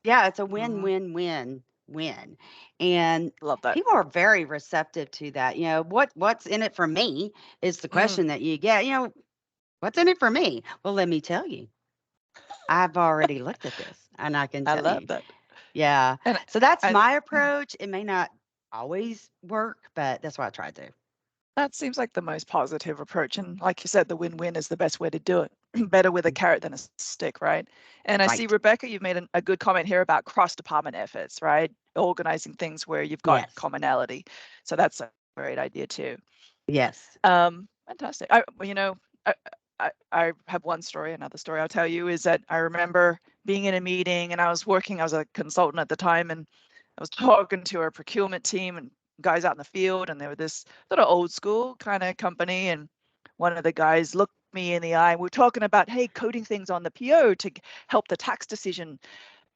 yeah, it's a win, Mm-hmm. win, win, win. And Love that. people are very receptive to that. What's in it for me is the Mm. question that you get. What's in it for me? Well, let me tell you. I've already looked at this and I can I tell love you. that. Yeah. And So that's I, my approach. It may not always work, but that's what I try to do. that seems like the most positive approach. And like you said, the win-win is the best way to do it. Better with a Mm, carrot than a stick, right? And I see, right. Rebecca, you've made a good comment here about cross-department efforts, right? Organizing things where you've got Yes. commonality. So that's a great idea too. Yes. Fantastic. I have one story. Another story I'll tell you is that I remember being in a meeting and I was a consultant at the time, and I was talking to our procurement team and guys out in the field, and they were this sort of old school kind of company. And one of the guys looked me in the eye and we were talking about, hey, coding things on the PO to help the tax decision,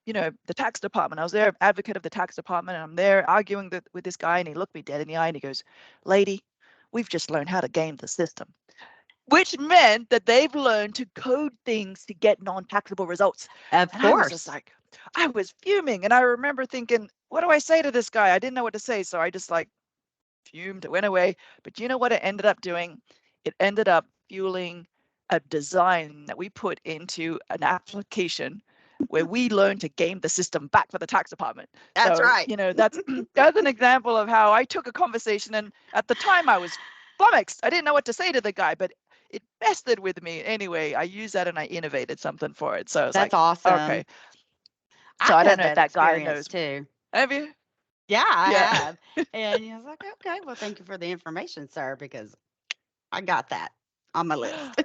the tax department. I was there, advocate of the tax department, and I'm there arguing with this guy, and he looked me dead in the eye and he goes, lady, we've just learned how to game the system. which meant that they've learned to code things to get non-taxable results. Of And I was just course. like, I was fuming. And I remember thinking, what do I say to this guy? I didn't know what to say. So I just like fumed, it went away. But you know what it ended up doing? It ended up fueling a design that we put into an application where we learned to game the system back for the tax department. That's So, right. you know, that's an example of how I took a conversation, and at the time I was flummoxed. I didn't know what to say to the guy, but it bested with me. Anyway, I used that and I innovated something for it. So I was That's like, awesome. okay. So I've I don't had know if that that guy experience knows. too. Have you? Yeah, I Yeah. have. And he was like, okay, well, thank you for the information, sir, because I got that on my list.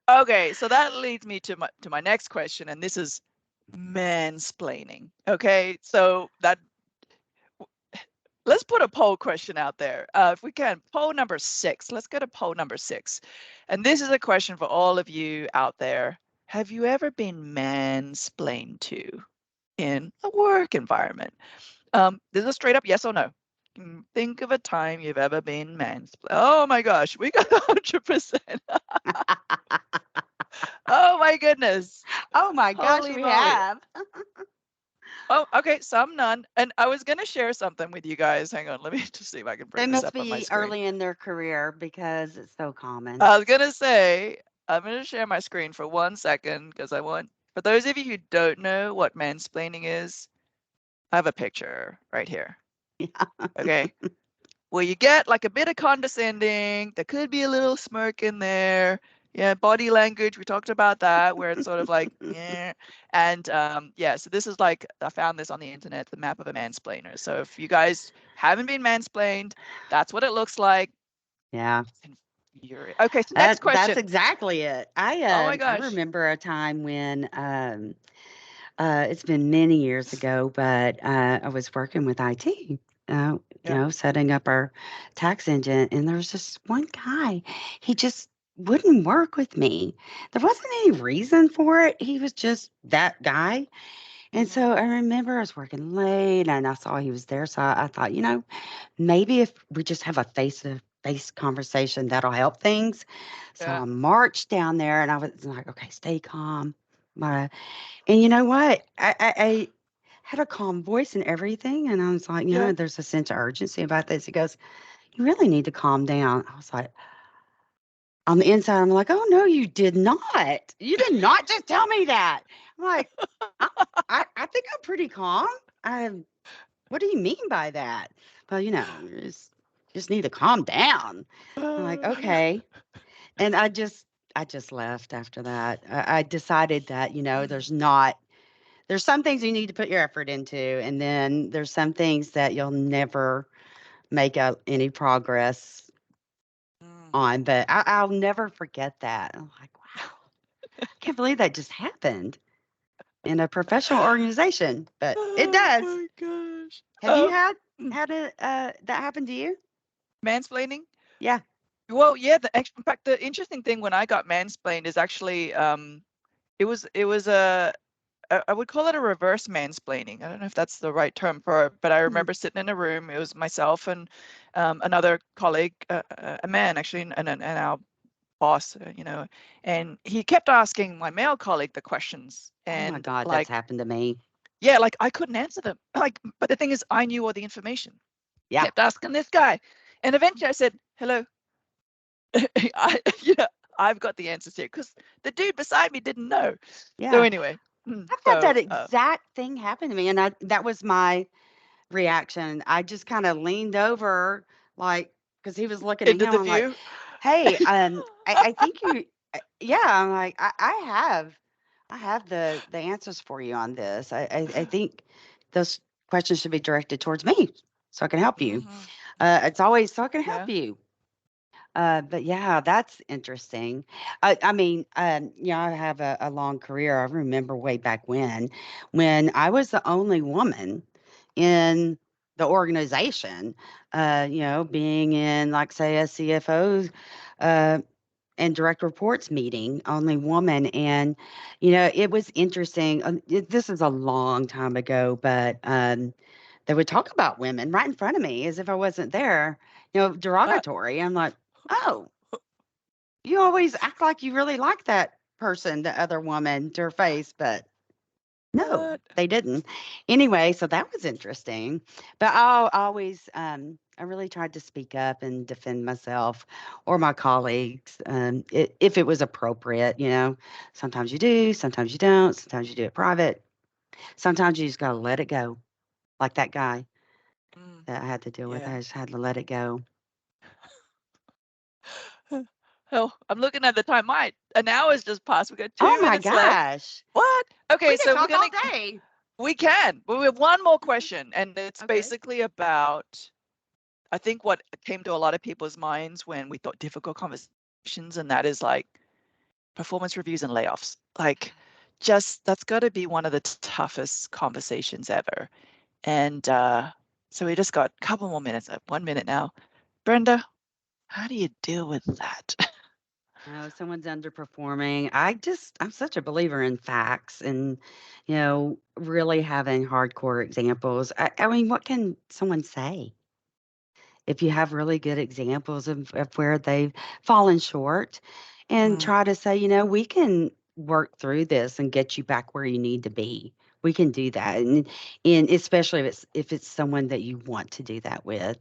Okay, so that leads me to my next question, and this is mansplaining. Okay, so that let's put a poll question out there. If we can, poll number 6. Let's go to poll number 6. And this is a question for all of you out there. Have you ever been mansplained to in a work environment? This is a straight up yes or no. Think of a time you've ever been mansplained. Oh my gosh, we got 100%. Oh my goodness. Oh my gosh, Holy we moly. have. Oh, okay, some none. And I was going to share something with you guys. Hang on, let me just see if I can They bring this must up on my be screen. early in their career because it's so common. I was going to say, I'm going to share my screen for 1 second because I want, for those of you who don't know what mansplaining is, I have a picture right here. Yeah. Okay. Well, you get like a bit of condescending. There could be a little smirk in there. Yeah, body language. We talked about that, where it's sort of like, yeah. And yeah, so this is like, I found this on the internet, the map of a mansplainer. So if you guys haven't been mansplained, that's what it looks like. Yeah. Okay, so next That's question. exactly it. Oh my I gosh. remember a time when it's been many years ago, but I was working with IT, Yeah. setting up our tax engine, and there was just one guy. He just wouldn't work with me. There wasn't any reason for it. He was just that guy. And Mm-hmm. so I remember I was working late and I saw he was there. So I thought, maybe if we just have a face to face conversation, that'll help things. So Yeah. I marched down there and I was like, okay, stay calm. And you know what? I had a calm voice and everything. And I was like, Yeah. there's a sense of urgency about this. He goes, you really need to calm down. I was like, on the inside, I'm like, oh, no, you did not. You did not just tell me that. I'm like, I, I think I'm pretty calm. I, what do you mean by that? Well, you just need to calm down. I'm like, okay. And I just left after that. I decided that, there's some things you need to put your effort into, and then there's some things that you'll never make any progress Mm. on. But I'll never forget that. I'm like, wow, I can't believe that just happened in a professional organization, but it Oh does. my gosh. Have you Mm. had that happen to you? Mansplaining? Yeah. Well, yeah, in fact, the interesting thing when I got mansplained is actually it was I would call it a reverse mansplaining. I don't know if that's the right term for it, but I Hmm. remember sitting in a room. It was myself and another colleague, a man actually, and our boss, and he kept asking my male colleague the questions, Oh my and God, that's like, happened to me. yeah, like I couldn't answer them. Like, but the thing is, I knew all the information. Yeah. Kept asking this guy, and eventually I said, "Hello, I, I've got the answers here," because the dude beside me didn't know. So Yeah. anyway, I've had so that exact thing happen to me, and that was my reaction. I just kind of leaned over, like, because he was looking at into him. the I'm like, view. "Hey, I think you, yeah." I'm like, I have the answers for you on this. I think those questions should be directed towards me, so I can help you. Mhm. It's always so I can help Yeah. you. But yeah, that's interesting. I mean, I have a long career. I remember way back when I was the only woman in the organization, being in, like, say, a CFO uh, and direct reports meeting, only woman. And, it was interesting. This is a long time ago, but they would talk about women right in front of me as if I wasn't there, Uh, derogatory. I'm like, oh. you always act like you really like that person, the other woman, to her face, but no, What? they didn't. Anyway, so that was interesting. But I always, I really tried to speak up and defend myself or my colleagues, if it was appropriate. Sometimes you do, sometimes you don't. Sometimes you do it private. Sometimes you just gotta let it go, like that guy Mm, that I had to deal with. yeah. I just had to let it go. Oh, I'm looking at the time. An hour's just passed. We got Oh 2 my minutes left. gosh, What? Okay, we could so we're talk all gonna day. we can. But we have one more question, and it's Okay. basically about I think what came to a lot of people's minds when we thought difficult conversations, and that is like performance reviews and layoffs. Like, just that's got to be one of the toughest conversations ever. And so we just got a couple more minutes, 1 minute now. Brenda, how do you deal with that? Oh, someone's underperforming. I'm such a believer in facts and, really having hardcore examples. I mean, what can someone say if you have really good examples of where they've fallen short and Mm, try to say, we can work through this and get you back where you need to be. We can do that. And especially if it's someone that you want to do that with.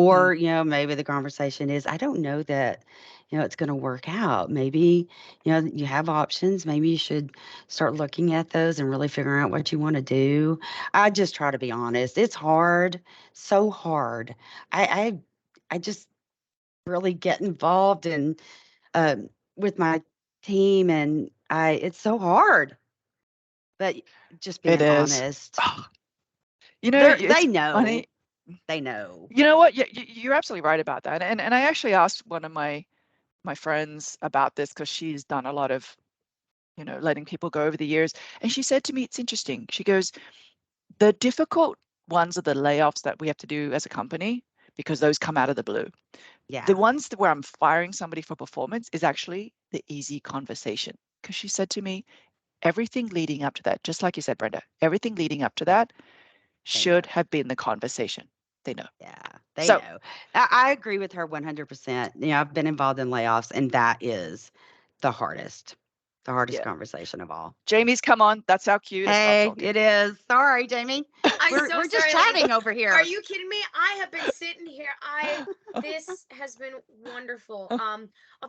mm, Or, maybe the conversation is, I don't know that, it's going to work out. Maybe, you have options. Maybe you should start looking at those and really figuring out what you want to do. I just try to be honest. It's hard, so hard. I, I just really get involved in with my team, and it's so hard. But just it being is. honest, Oh, it's they know. funny. They know. You know what? You're absolutely right about that. And I actually asked one of my friends about this because she's done a lot of, letting people go over the years. And she said to me, it's interesting. She goes, the difficult ones are the layoffs that we have to do as a company because those come out of the blue. The Yeah, ones where I'm firing somebody for performance is actually the easy conversation. Because she said to me, everything leading up to that, just like you said, Brenda, everything leading up to yeah, that they know. should have been the conversation. They know. Yeah, they So, know. I agree with her 100%. I've been involved in layoffs, and that is the hardest yeah. conversation of all. Jamie's come on. That's our cue to stop Hey, talking. it is. Sorry, Jamie. I'm We're so we're just sorry, ladies. chatting over Are here. you kidding me? I have been sitting here. This has been wonderful. Off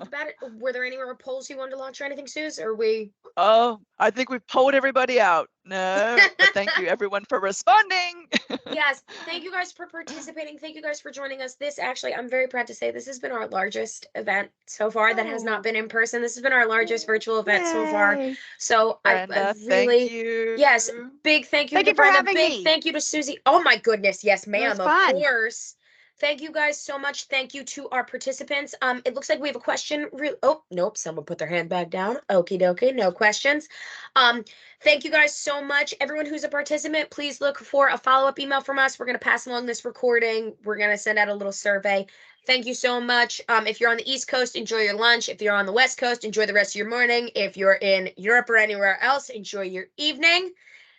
the bat, were there any more polls you wanted to launch or anything, Suze? Or we Oh, I think we've pulled everybody out. No, but thank you everyone for responding. Yes, thank you guys for participating. Thank you guys for joining us. This actually, I'm very proud to say this has been our largest event so far that has not Oh, been in person. This has been our largest virtual event so far. yay. So I Brenda, thank really, you. yes, big thank you Thank to you for Brenda. having Big me. thank you to Susie. Oh my goodness, yes, It was ma'am, of fun. course. Thank you guys so much. Thank you to our participants. It looks like we have a question. Oh, nope, someone put their hand back down. Okie dokie, no questions. Um, Thank you guys so much. Everyone who's a participant, please look for a follow-up email from us. We're going to pass along this recording. We're going to send out a little survey. Thank you so much. If you're on the East Coast, enjoy your lunch. If you're on the West Coast, enjoy the rest of your morning. If you're in Europe or anywhere else, enjoy your evening.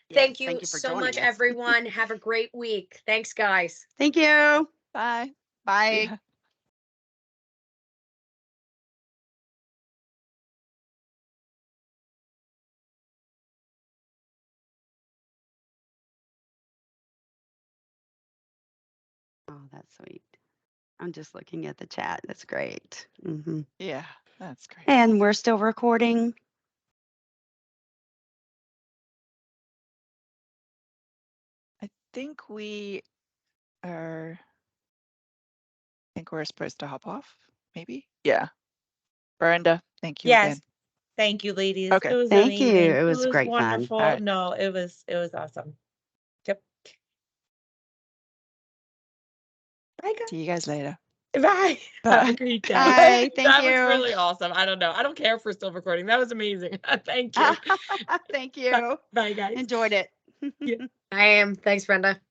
Yes, Thank you thank you for so much, joining us. everyone. Have a great week. Thanks, guys. Thank you. Bye. See Bye. ya. Oh, that's sweet. I'm just looking at the chat. That's great. Yeah, that's great. And we're still recording. I think we are, I think we're supposed to hop off, maybe? Yeah. Brenda, thank you Yes. again. Thank you, ladies. It Okay. was Thank you. amazing. It It was was great fun. All wonderful. right. No, it was awesome. Yep. Bye, guys. See you guys later. Bye. Have a Bye. great day. Bye. Thank That was you. really awesome. I don't know. I don't care if we're still recording. That was amazing. Thank you. Thank Bye, you. bye, guys. Enjoyed it. Yeah. I am. Thanks, Brenda.